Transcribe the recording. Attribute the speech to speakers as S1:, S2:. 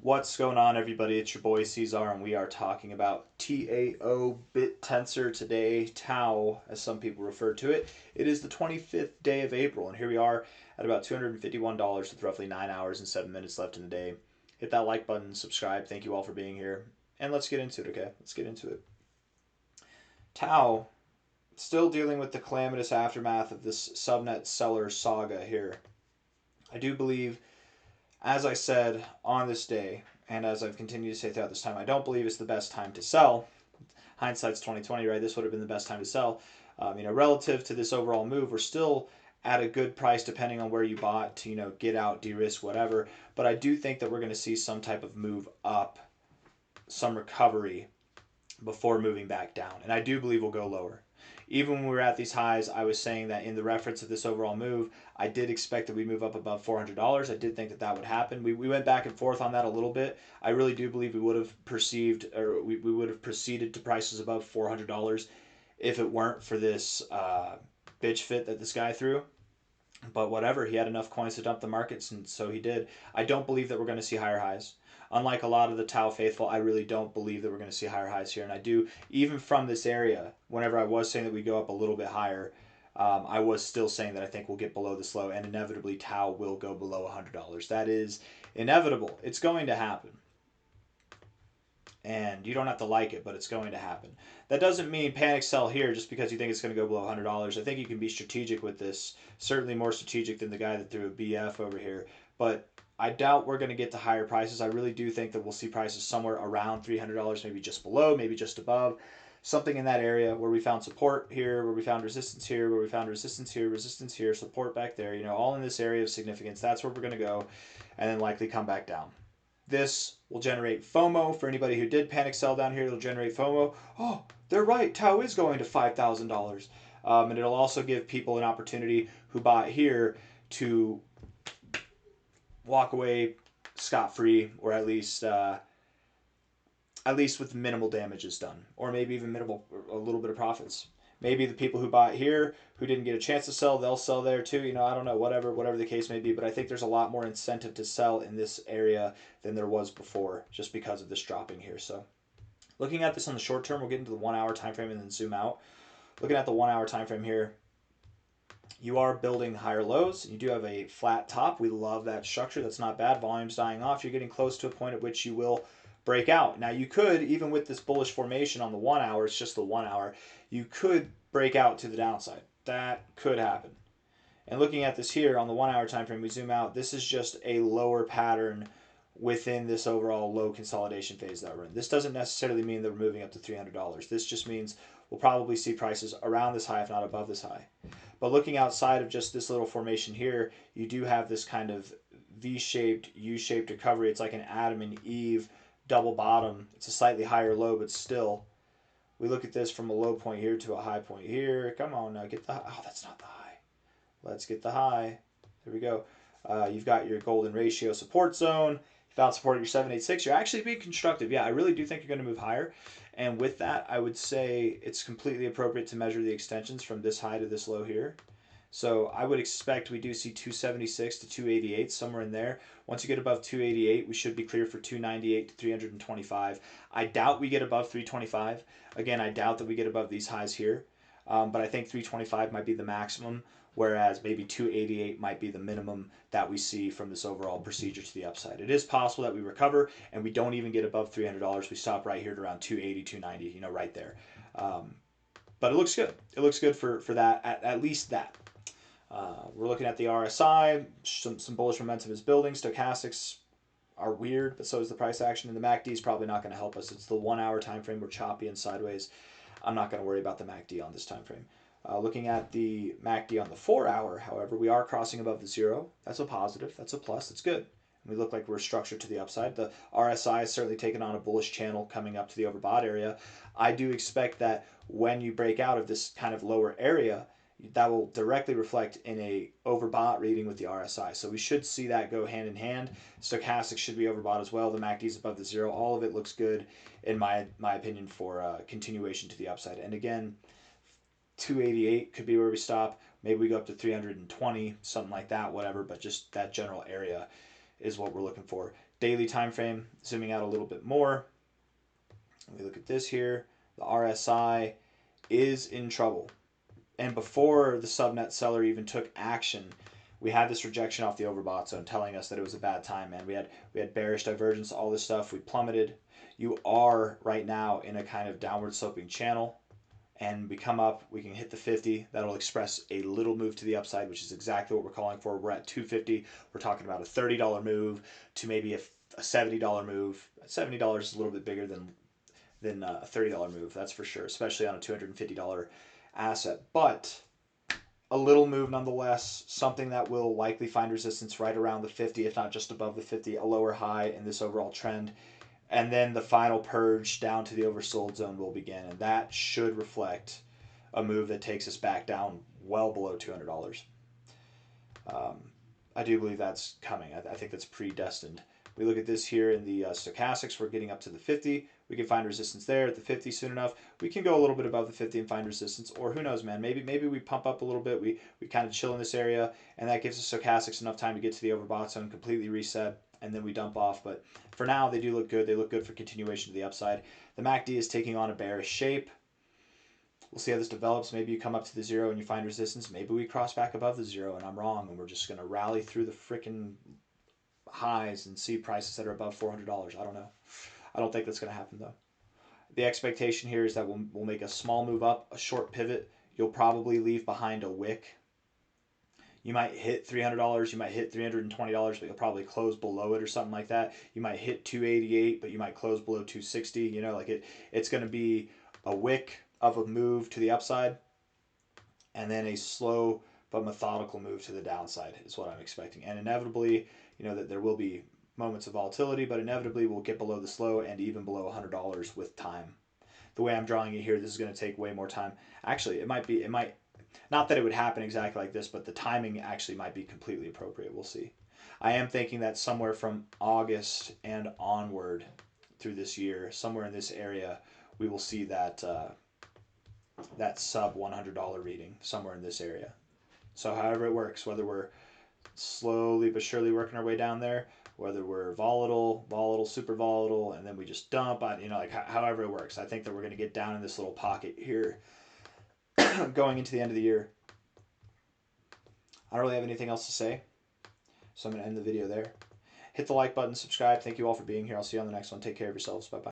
S1: What's going on, everybody? It's your boy C-Zar, and we are talking about TAO Bittensor today, TAO, as some people refer to it. It is the 25th day of April, and here we are at about $251 with roughly 9 hours and 7 minutes left in the day. Hit that like button, subscribe. Thank you all for being here. And let's get into it, okay? Let's get into it. TAO, still dealing with the calamitous aftermath of this subnet seller saga here. I do believe, as I said on this day, and as I've continued to say throughout this time, I don't believe it's the best time to sell. Hindsight's 2020, right? This would have been the best time to sell. Relative to this overall move, we're still at a good price depending on where you bought to, get out, de-risk, whatever. But I do think that we're going to see some type of move up, some recovery before moving back down. And I do believe we'll go lower. Even when we were at these highs, I was saying that in the reference of this overall move, I did expect that we'd move up above $400. I did think that that would happen. We went back and forth on that a little bit. I really do believe we would have perceived, or we would have proceeded to prices above $400 if it weren't for this bitch fit that this guy threw. But whatever, he had enough coins to dump the markets, and so he did. I don't believe that we're going to see higher highs. Unlike a lot of the TAO faithful, I really don't believe that we're going to see higher highs here. And I do, even from this area, whenever I was saying that we go up a little bit higher, I was still saying that I think we'll get below this low, and inevitably TAO will go below $100. That is inevitable. It's going to happen. And you don't have to like it, but it's going to happen. That doesn't mean panic sell here just because you think it's going to go below $100. I think you can be strategic with this, certainly more strategic than the guy that threw a BF over here. But I doubt we're going to get to higher prices. I really do think that we'll see prices somewhere around $300, maybe just below, maybe just above. Something in that area where we found support here, where we found resistance here, where we found resistance here, support back there, all in this area of significance. That's where we're going to go, and then likely come back down. This will generate FOMO for anybody who did panic sell down here. It'll generate FOMO. Oh, they're right. TAO is going to $5,000. And it'll also give people an opportunity who bought here to walk away scot-free, or at least with minimal damages done, or maybe even a little bit of profits. Maybe the people who bought here who didn't get a chance to sell, they'll sell there too. I don't know, whatever the case may be. But I think there's a lot more incentive to sell in this area than there was before, just because of this dropping here. So looking at this on the short term, we'll get into the 1 hour time frame and then zoom out. Looking at the 1 hour time frame here, you are building higher lows. You do have a flat top. We love that structure. That's not bad. Volume's dying off. You're getting close to a point at which you will break out. Now you could, even with this bullish formation on the 1 hour, it's just the 1 hour, you could break out to the downside. That could happen. And looking at this here on the 1 hour time frame, we zoom out, this is just a lower pattern within this overall low consolidation phase that we're in. This doesn't necessarily mean that we're moving up to $300. This just means we'll probably see prices around this high, if not above this high. But looking outside of just this little formation here, you do have this kind of V-shaped, U-shaped recovery. It's like an Adam and Eve double bottom. It's a slightly higher low, but still, we look at this from a low point here to a high point here. Come on now, get the high. Oh, that's not the high. Let's get the high. There we go. You've got your golden ratio support zone. You found support at your 786. You're actually being constructive. Yeah, I really do think you're going to move higher. And with that, I would say it's completely appropriate to measure the extensions from this high to this low here. So I would expect we do see 276 to 288, somewhere in there. Once you get above 288, we should be clear for 298 to 325. I doubt we get above 325. Again, I doubt that we get above these highs here. But I think 325 might be the maximum, whereas maybe 288 might be the minimum that we see from this overall procedure to the upside. It is possible that we recover and we don't even get above $300. We stop right here at around 280, 290, right there. But it looks good. It looks good for that, at least that. We're looking at the RSI. Some bullish momentum is building. Stochastics are weird, but so is the price action. And the MACD is probably not going to help us. It's the 1 hour time frame. We're choppy and sideways. I'm not going to worry about the MACD on this time frame. Looking at the MACD on the 4 hour, however, we are crossing above the zero. That's a positive. That's a plus. That's good. We look like we're structured to the upside. The RSI has certainly taken on a bullish channel coming up to the overbought area. I do expect that when you break out of this kind of lower area, that will directly reflect in a overbought reading with the RSI. So we should see that go hand in hand. Stochastics should be overbought as well. The MACD is above the zero. All of it looks good, in my opinion, for continuation to the upside. And again, 288 could be where we stop. Maybe we go up to 320, something like that, whatever. But just that general area is what we're looking for. daily time frame, zooming out a little bit more, we look at this here, the RSI is in trouble. And before the subnet seller even took action, we had this rejection off the overbought zone telling us that it was a bad time, man. We had bearish divergence, all this stuff. We plummeted. You are right now in a kind of downward sloping channel, and we come up, we can hit the 50. That'll express a little move to the upside, which is exactly what we're calling for. We're at 250. We're talking about a $30 move to maybe a $70 move. $70 is a little bit bigger than a $30 move, that's for sure, especially on a $250 asset. But a little move nonetheless, something that will likely find resistance right around the 50, if not just above the 50, a lower high in this overall trend. And then the final purge down to the oversold zone will begin, and that should reflect a move that takes us back down well below $200. I do believe that's coming. I think that's predestined. We look at this here in the stochastics. We're getting up to the 50. We can find resistance there at the 50 soon enough. We can go a little bit above the 50 and find resistance, or who knows, man. Maybe we pump up a little bit. We kind of chill in this area, and that gives the stochastics enough time to get to the overbought zone, completely reset, and then we dump off. But for now, they do look good. They look good for continuation to the upside. The MACD is taking on a bearish shape. We'll see how this develops. Maybe you come up to the zero and you find resistance. Maybe we cross back above the zero and I'm wrong, and we're just going to rally through the freaking highs and see prices that are above $400. I don't know. I don't think that's going to happen, though. The expectation here is that we'll make a small move up, a short pivot. You'll probably leave behind a wick. You might hit $300, you might hit $320, but you'll probably close below it or something like that. You might hit 288, but you might close below 260. You know, like it's going to be a wick of a move to the upside, and then a slow but methodical move to the downside is what I'm expecting. And inevitably, you know, that there will be moments of volatility, but inevitably we'll get below the slow and even below $100 with time. The way I'm drawing it here, this is going to take way more time. Actually, it might, not that it would happen exactly like this, but the timing actually might be completely appropriate. We'll see. I am thinking that somewhere from August and onward through this year, somewhere in this area, we will see that that sub $100 reading somewhere in this area. So however it works, whether we're slowly but surely working our way down there, whether we're volatile, super volatile, and then we just dump on, you know, like however it works. I think that we're going to get down in this little pocket here going into the end of the year. I don't really have anything else to say, so I'm going to end the video there. Hit the like button, subscribe. Thank you all for being here. I'll see you on the next one. Take care of yourselves. Bye-bye.